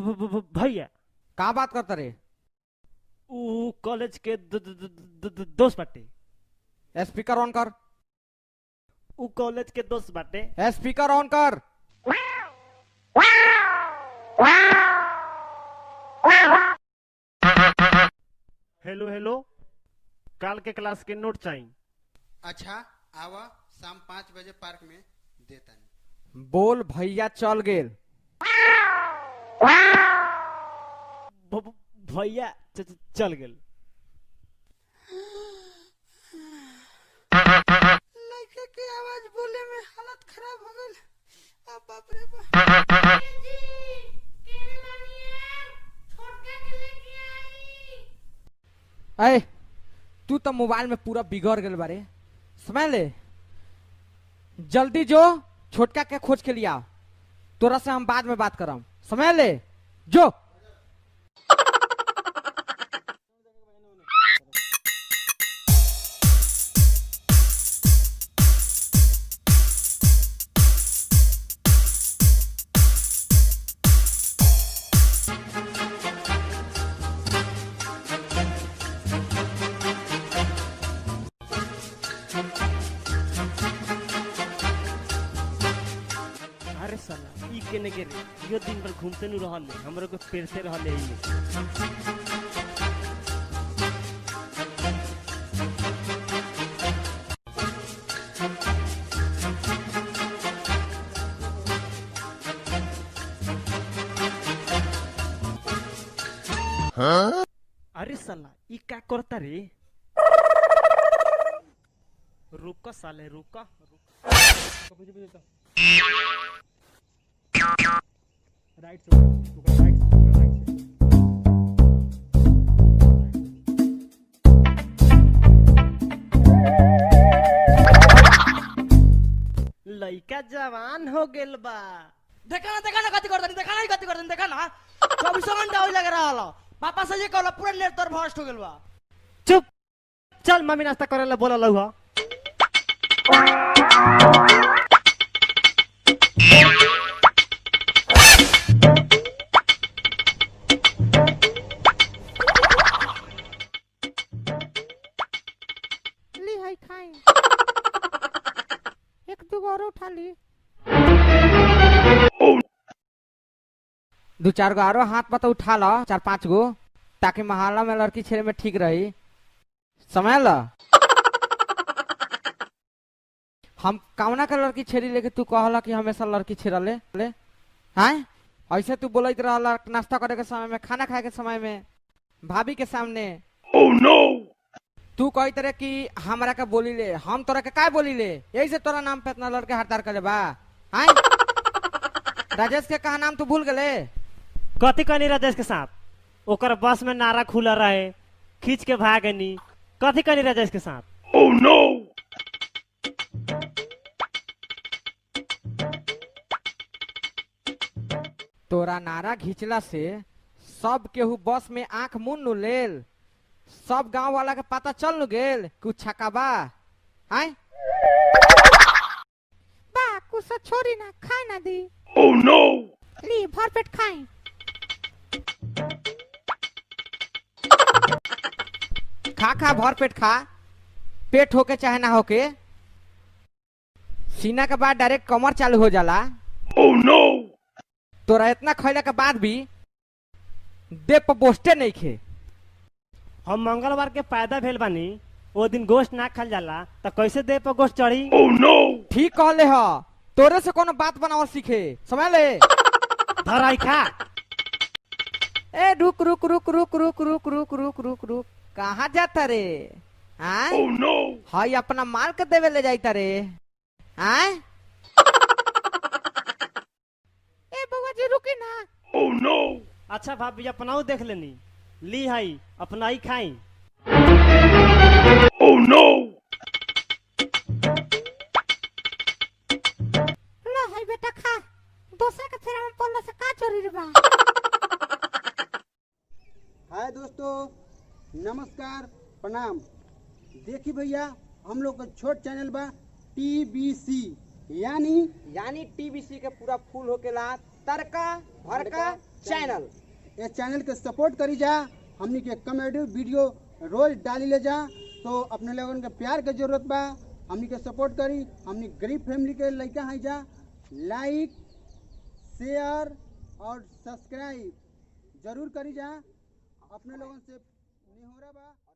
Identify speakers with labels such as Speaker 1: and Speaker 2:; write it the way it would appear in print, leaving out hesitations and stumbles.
Speaker 1: भैया
Speaker 2: का बात करता रे?
Speaker 1: ऊ कॉलेज के दोस्त बाटे।
Speaker 2: स्पीकर ऑन कर।
Speaker 1: ऊ कॉलेज के दोस्त बाटे।
Speaker 2: स्पीकर ऑन कर।
Speaker 1: हेलो हेलो, काल के क्लास के नोट चाहिए।
Speaker 3: अच्छा आवा शाम 5 बजे पार्क में देता।
Speaker 2: बोल भैया चल गेल।
Speaker 1: भैया चल गेल।
Speaker 3: लड़के की आवाज बोले में हालत खराब हो गई। अब बाप रे बाप।
Speaker 2: अरे तू तो मोबाइल में पूरा बिगड़ गल बारे। समझ ले, जल्दी जो छोटका के खोज के लिया। तोरा से हम बाद में बात करम। समझ ले जो।
Speaker 1: अरे साला ई केने के रे, यो दिन भर घूमते नु रहले, हमरो को पेरते रहले ही। अरे साला ई का करता रे? रुका साले रुका। राइट से लइका जवान हो गेल बा।
Speaker 4: देखा ना कथी करतनी, देखा ना 24 घंटा होई लग रहल। पापा से जे कहला पूरा नेट तर भ्रष्ट हो गेल बा।
Speaker 1: चुप, चल मम्मी नाश्ता करे ला बोला लहुआ।
Speaker 5: ली है खाई। एक दो और उठा ली।
Speaker 2: दो चार गो आरो हाथ पता उठा लो, 4-5 गो, ताकि मोहल्ला में लड़की छेड़े में ठीक रही। समझ लो। हम कामना के लड़की छेड़ी लेके तू कहला कि हमेशा लड़की छेड़ा ले हैं? ऐसे तू बोलत रहला नाश्ता करे के समय में, खाना खाए के समय में, भाभी के सामने।
Speaker 1: Oh no.
Speaker 2: तू कहत रहे कि हमरा के बोली ले, हम तोरा के काय बोली ले? यही से तोरा नाम पे इतना लड़के हड़ताल करे बा हैं? राजेश के कहा नाम तू भूल गले?
Speaker 1: कथी कहनी राजेश के साथ? ओकर बस में नारा खुला रहे, खींच के भागनी। कथी कहनी राजेश के साथ? Oh no.
Speaker 2: तोरा नारा घिंचला से सब केहू बस में आंख मुन नु लेल, सब गांव वाला के पता चल नु गेल कुछ छका बा हैं?
Speaker 5: बा कुछ छोड़ी ना, खाए ना दी।
Speaker 1: Oh no.
Speaker 5: ली भर पेट खाई।
Speaker 2: खा भर पेट खा, पेट होके चाहे ना होके। सीना के बाद डायरेक्ट कमर चालू हो जाला।
Speaker 1: Oh no.
Speaker 2: तोरा इतना खैला के बाद भी देह पर बोस्टे नहीं खे।
Speaker 1: हम मंगलवार के पैदा भेल बानी, वो दिन गोश्त ना खाल जाला, तो कैसे देह पर गोश्त चढ़ी? Oh no.
Speaker 2: ठीक कहले ह, तोरे से कोनो बात बनावल सीखे। समझ ले।
Speaker 1: धराई खा।
Speaker 2: ए रुक रुक रुक रुक रुक रुक रुक रुक रुक रुक, कहाँ जाता रे? हाँ?
Speaker 1: Oh no.
Speaker 2: हाई अपना माल के देवे ले जाता रे। हाँ?
Speaker 5: ए बउआ जी रुकी ना।
Speaker 1: Oh no. अच्छा भाभी अपनाऊ देख लेनी। ली हाई अपना ही खाई। Oh no.
Speaker 5: लो है बेटा खा। दोसरा के फेरा में पड़ला से का चोरी रे बा।
Speaker 3: हाय दोस्तों, नमस्कार, प्रणाम। देखी भैया, हम लोग का छोट चैनल बा TBC, यानी
Speaker 2: टीबीसी के पूरा फूल होकेला तड़का भड़का चैनल।
Speaker 3: ये चैनल के सपोर्ट करी जा। हमनी के कॉमेडी वीडियो रोज डाली ले जा, तो अपने लोगन के प्यार के जरूरत बा। हमनी के सपोर्ट करी। हमनी गरीब फैमिली के लड़का हैं जा। लाइक शेयर और सब्सक्राइब जरूर करी जा। अपने लोगन से निहोरा बा।